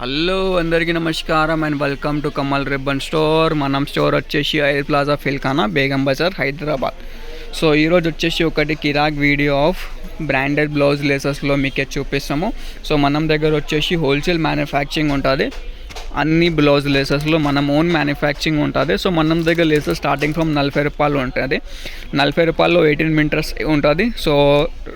Hello అందరికీ నమస్కారం and welcome to Kamal ribbon store. మనం స్టోర్ వచ్చేసి air plaza Feelkhana Begum Bazaar Hyderabad. So ఈరోజు వచ్చేసి ఒకటి కిరాక్ వీడియో ఆఫ్ బ్రాండెడ్ బ్లౌజ్ లేసెస్లో మీకే చూపిస్తాము. సో మనం దగ్గర వచ్చేసి హోల్సేల్ మ్యానుఫ్యాక్చరింగ్ ఉంటుంది. అన్ని బ్లౌజ్ లేసెస్లో మనం ఓన్ మ్యానుఫ్యాక్చరింగ్ ఉంటుంది. సో మనం దగ్గర లేసెస్ స్టార్టింగ్ ఫ్రమ్ 40 రూపాయలు ఉంటుంది. 40 రూపాయల్లో 18 మీటర్స్ ఉంటుంది. సో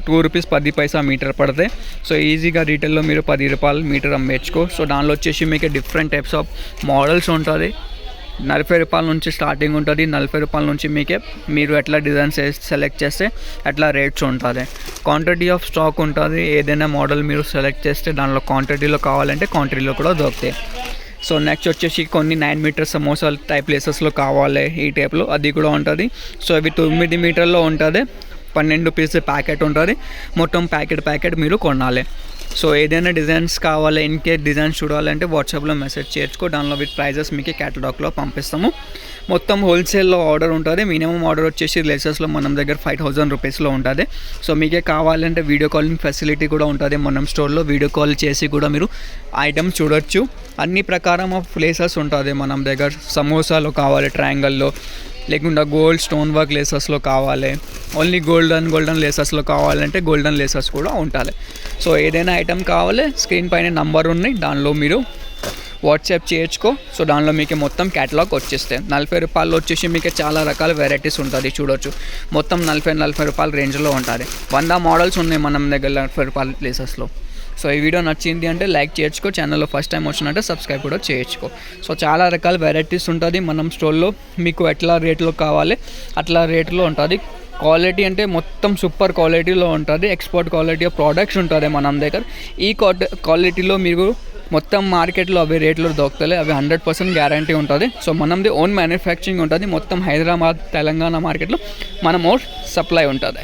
2 రూపీస్ 10 పైసా మీటర్ పడతాయి. సో ఈజీగా రీటైల్లో మీరు 10 రూపాయలు మీటర్ అమ్మేసుకో. సో దానిలో వచ్చేసి మీకు డిఫరెంట్ టైప్స్ ఆఫ్ మోడల్స్ ఉంటుంది. 40 రూపాయల నుంచి స్టార్టింగ్ ఉంటుంది. 40 రూపాయల నుంచి మీరు ఎట్లా డిజైన్స్ సెలెక్ట్ చేస్తే అట్లా రేట్స్ ఉంటుంది. క్వాంటిటీ ఆఫ్ స్టాక్ ఉంటుంది. ఏదైనా మోడల్ మీరు సెలెక్ట్ చేస్తే దానిలో క్వాంటిటీలో కావాలంటే క్వాంటిటీలో కూడా దొరుకుతాయి. సో నెక్స్ట్ వచ్చేసి కొన్ని 9 మీటర్స్ సమోసాల టైప్ లేసెస్లో కావాలి ఈ టైప్లో, అది కూడా ఉంటుంది. సో ఇవి 9 మీటర్లో ఉంటుంది. 12 పీస్ ప్యాకెట్ ఉంటుంది. మొత్తం ప్యాకెట్ మీరు కొనాలి. సో ఏదైనా డిజైన్స్ కావాలి, ఇన్కేస్ డిజైన్స్ చూడాలంటే వాట్సాప్లో మెసేజ్ చేర్చుకో. దానిలో విత్ ప్రైజెస్ మీకు క్యాటలాగ్లో పంపిస్తాము. మొత్తం హోల్సేల్లో ఆర్డర్ ఉంటుంది. మినిమం ఆర్డర్ వచ్చేసి లేసెస్లో మనం దగ్గర 5000 రూపీస్లో ఉంటుంది. సో మీకే కావాలంటే వీడియో కాలింగ్ ఫెసిలిటీ కూడా ఉంటుంది. మనం స్టోర్లో వీడియో కాల్ చేసి కూడా మీరు ఐటమ్స్ చూడొచ్చు. అన్ని ప్రకారం ఆఫ్ లేసెస్ ఉంటుంది మనం దగ్గర. సమోసాలో కావాలి ట్రయాంగిల్లో, లేకుండా గోల్డ్ స్టోన్ వర్క్ లేసెస్లో కావాలి, ఓన్లీ గోల్డెన్ లేసెస్లో కావాలంటే గోల్డెన్ లేసెస్ కూడా ఉంటుంది. సో ఏదైనా ఐటమ్ కావాలి స్క్రీన్ పైన నంబర్ ఉన్నాయి, దానిలో మీరు వాట్సాప్ చేయొచ్చుకో. సో దానిలో మీకు మొత్తం క్యాటలాగ్ వచ్చేస్తాయి. 40 రూపాయలు వచ్చేసి మీకు చాలా రకాల వెరైటీస్ ఉంటుంది చూడొచ్చు. మొత్తం 40 రూపాయల రేంజ్లో ఉంటుంది. 100 మోడల్స్ ఉన్నాయి మనం దగ్గర 40 రూపాయల ప్లేసెస్లో. సో ఈ వీడియో నచ్చింది అంటే లైక్ చేయొచ్చుకో. ఛానల్లో ఫస్ట్ టైం వచ్చినట్టే సబ్స్క్రైబ్ కూడా చేయొచ్చుకో. సో చాలా రకాల వెరైటీస్ ఉంటుంది మనం స్టోర్లో. మీకు ఎట్లా రేట్లో కావాలి అట్లా రేట్లో ఉంటుంది. క్వాలిటీ అంటే మొత్తం సూపర్ క్వాలిటీలో ఉంటుంది. ఎక్స్పోర్ట్ క్వాలిటీ ఆఫ్ ప్రోడక్ట్స్ ఉంటుంది మనం దగ్గర. ఈ క్వాలిటీలో మీరు మొత్తం మార్కెట్లో అవి రేట్లో దొరుకుతాయి. అవి 100% గ్యారంటీ ఉంటుంది. సో మనది ఓన్ మ్యానుఫ్యాక్చరింగ్ ఉంటుంది. మొత్తం హైదరాబాద్ తెలంగాణ మార్కెట్లో మనం ఓన్ సప్లై ఉంటుంది.